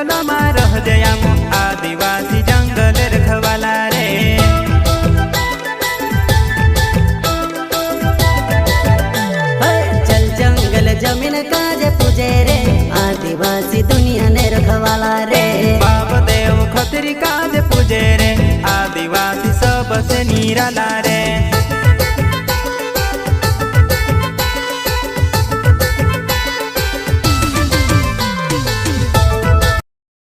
जंगल में रह जया आदिवासी जंगल रखवाला रे। चल जंगल जमीन काजे पूजे रे आदिवासी दुनिया ने रखवाला रे। बाप देव खतरी काज पूजे रे आदिवासी सबसे निराला रे।